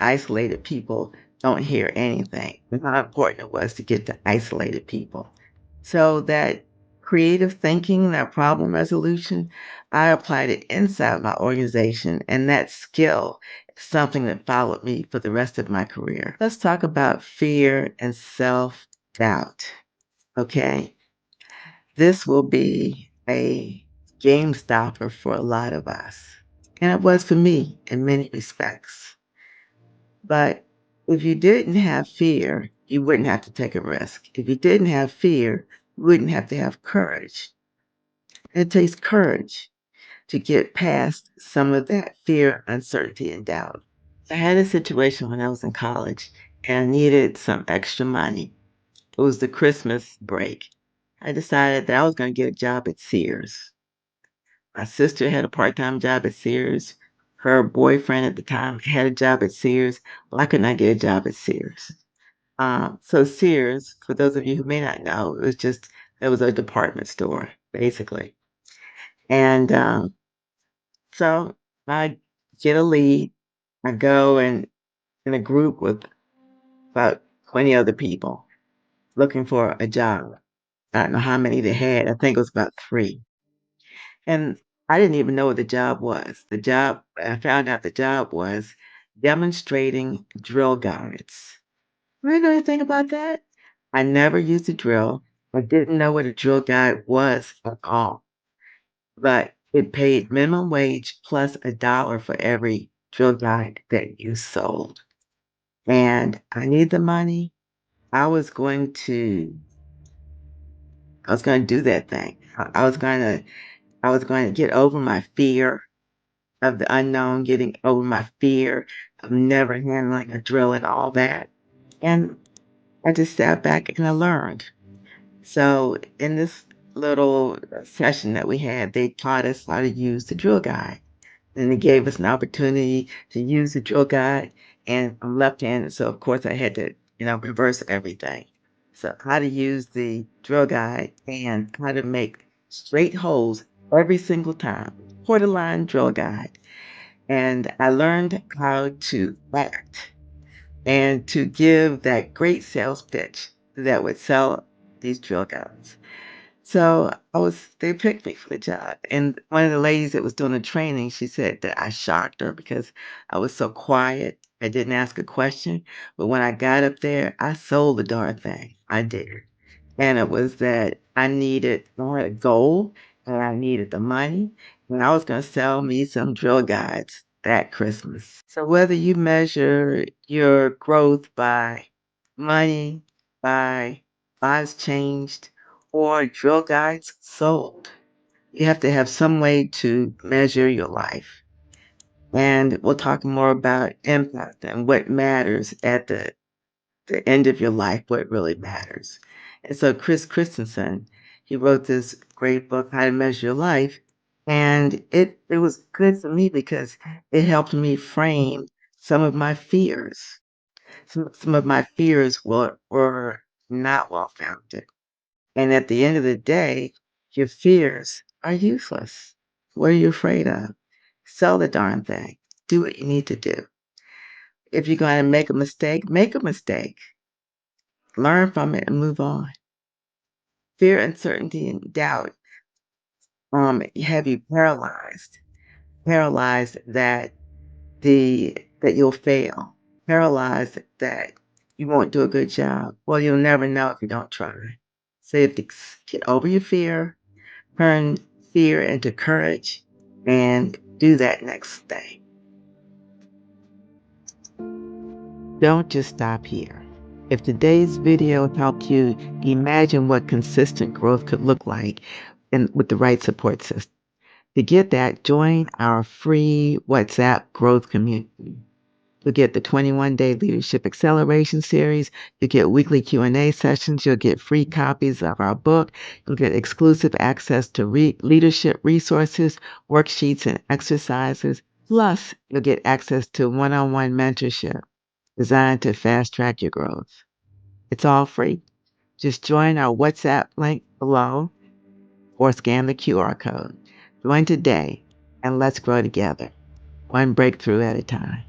isolated people don't hear anything, and how important it was to get to isolated people. So that creative thinking, that problem resolution, I applied it inside my organization, and that skill is something that followed me for the rest of my career. Let's talk about fear and self-doubt, okay? This will be a game stopper for a lot of us, and it was for me in many respects. But if you didn't have fear, you wouldn't have to take a risk. If you didn't have fear, you wouldn't have to have courage. It takes courage to get past some of that fear, uncertainty, and doubt. I had a situation when I was in college and I needed some extra money. It was the Christmas break. I decided that I was going to get a job at Sears. My sister had a part-time job at Sears. Her boyfriend at the time had a job at Sears. Well, I could not get a job at Sears. So Sears, for those of you who may not know, it was a department store, basically. And so I get a lead. I go and in a group with about 20 other people looking for a job. I don't know how many they had. I think it was about three. And I didn't even know what the job was. I found out the job was demonstrating drill guides. You know anything about that? I never used a drill. I didn't know what a drill guide was at all. But it paid minimum wage plus $1 for every drill guide that you sold. And I need the money. I was going to I was going to do that thing. I was going to get over my fear of the unknown, getting over my fear of never handling a drill and all that. And I just sat back and I learned. So in this little session that we had, they taught us how to use the drill guide. And they gave us an opportunity to use the drill guide. And I'm left-handed, so of course I had to, reverse everything. So how to use the drill guide and how to make straight holes every single time. Quarter line drill guide. And I learned how to act and to give that great sales pitch that would sell these drill guides. So they picked me for the job. And one of the ladies that was doing the training, she said that I shocked her because I was so quiet. I didn't ask a question. But when I got up there, I sold the darn thing. I did. And it was that I had a goal and I needed the money. And I was going to sell me some drill guides that Christmas. So whether you measure your growth by money, by lives changed, or drill guides sold, you have to have some way to measure your life. And we'll talk more about impact and what matters at the end of your life, what really matters. And so Chris Christensen, he wrote this great book, How to Measure Your Life. And it was good for me because it helped me frame some of my fears. Some of my fears were not well founded. And at the end of the day, your fears are useless. What are you afraid of? Sell the darn thing. Do what you need to do. If you're going to make a mistake. Learn from it and move on. Fear, uncertainty, and doubt have you paralyzed that you'll fail, paralyzed that you won't do a good job. Well, you'll never know if you don't try. So you have to get over your fear, turn fear into courage, and do that next thing. Don't just stop here. If today's video helped you imagine what consistent growth could look like and with the right support system, to get that, join our free WhatsApp growth community. You'll get the 21-day leadership acceleration series. You'll get weekly Q&A sessions. You'll get free copies of our book. You'll get exclusive access to leadership resources, worksheets, and exercises. Plus, you'll get access to one-on-one mentorship designed to fast track your growth. It's all free. Just join our WhatsApp link below or scan the QR code. Join today and let's grow together, one breakthrough at a time.